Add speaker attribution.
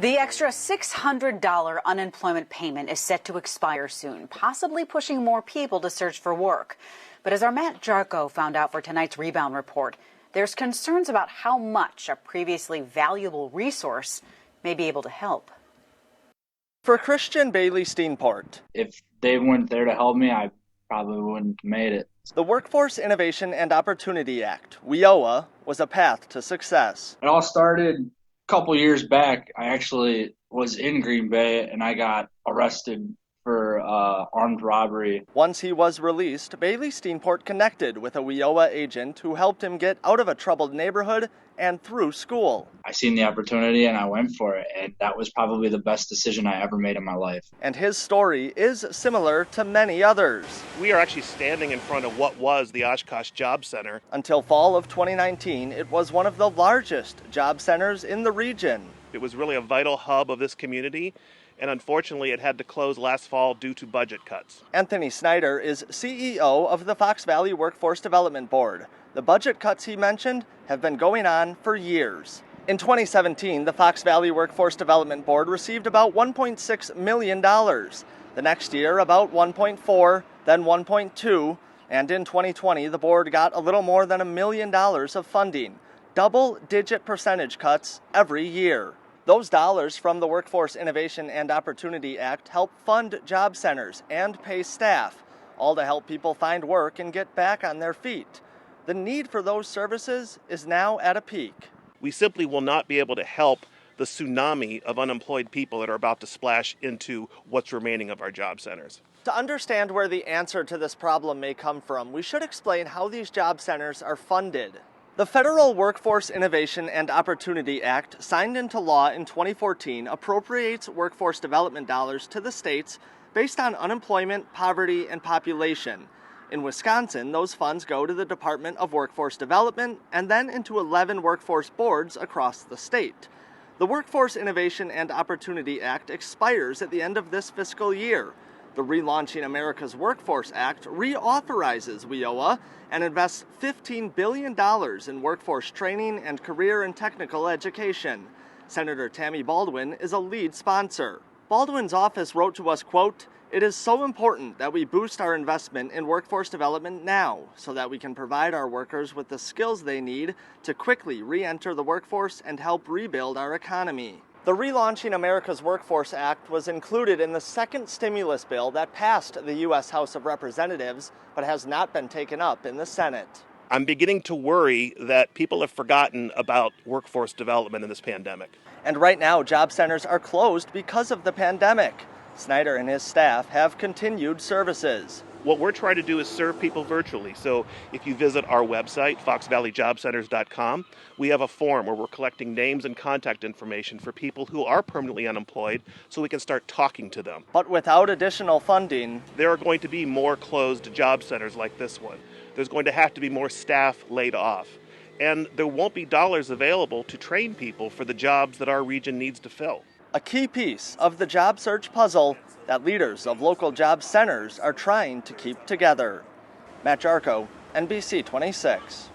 Speaker 1: The extra $600 unemployment payment is set to expire soon, possibly pushing more people to search for work. But as our Matt Jarko found out for tonight's Rebound Report, there's concerns about how much a previously valuable resource may be able to help.
Speaker 2: For Christian Bailey Steenport,
Speaker 3: if they weren't there to help me, I probably wouldn't have made it.
Speaker 2: The Workforce Innovation and Opportunity Act, WIOA, was a path to success.
Speaker 3: It all started a couple years back. I actually was in Green Bay and I got arrested for armed robbery.
Speaker 2: Once he was released, Bailey Steenport connected with a WIOA agent who helped him get out of a troubled neighborhood and through school.
Speaker 3: I seen the opportunity and I went for it, and that was probably the best decision I ever made in my life.
Speaker 2: And his story is similar to many others.
Speaker 4: We are actually standing in front of what was the Oshkosh Job Center.
Speaker 2: Until fall of 2019, it was one of the largest job centers in the region.
Speaker 4: It was really a vital hub of this community, and unfortunately it had to close last fall due to budget cuts.
Speaker 2: Anthony Snyder is CEO of the Fox Valley Workforce Development Board. The budget cuts he mentioned have been going on for years. In 2017, the Fox Valley Workforce Development Board received about $1.6 million. The next year, about 1.4, then 1.2, and in 2020, the board got a little more than $1 million of funding, double-digit percentage cuts every year. Those dollars from the Workforce Innovation and Opportunity Act help fund job centers and pay staff, all to help people find work and get back on their feet. The need for those services is now at a peak.
Speaker 4: We simply will not be able to help the tsunami of unemployed people that are about to splash into what's remaining of our job centers.
Speaker 2: To understand where the answer to this problem may come from, we should explain how these job centers are funded. The Federal Workforce Innovation and Opportunity Act, signed into law in 2014, appropriates workforce development dollars to the states based on unemployment, poverty, and population. In Wisconsin, those funds go to the Department of Workforce Development and then into 11 workforce boards across the state. The Workforce Innovation and Opportunity Act expires at the end of this fiscal year. The Relaunching America's Workforce Act reauthorizes WIOA and invests $15 billion in workforce training and career and technical education. Senator Tammy Baldwin is a lead sponsor. Baldwin's office wrote to us, quote, "It is so important that we boost our investment in workforce development now so that we can provide our workers with the skills they need to quickly re-enter the workforce and help rebuild our economy." The Relaunching America's Workforce Act was included in the second stimulus bill that passed the U.S. House of Representatives, but has not been taken up in the Senate.
Speaker 4: I'm beginning to worry that people have forgotten about workforce development in this pandemic.
Speaker 2: And right now, job centers are closed because of the pandemic. Snyder and his staff have continued services.
Speaker 4: What we're trying to do is serve people virtually. So if you visit our website, foxvalleyjobcenters.com, we have a form where we're collecting names and contact information for people who are permanently unemployed so we can start talking to them.
Speaker 2: But without additional funding,
Speaker 4: there are going to be more closed job centers like this one. There's going to have to be more staff laid off. And there won't be dollars available to train people for the jobs that our region needs to fill.
Speaker 2: A key piece of the job search puzzle that leaders of local job centers are trying to keep together. Matt Jarko, NBC 26.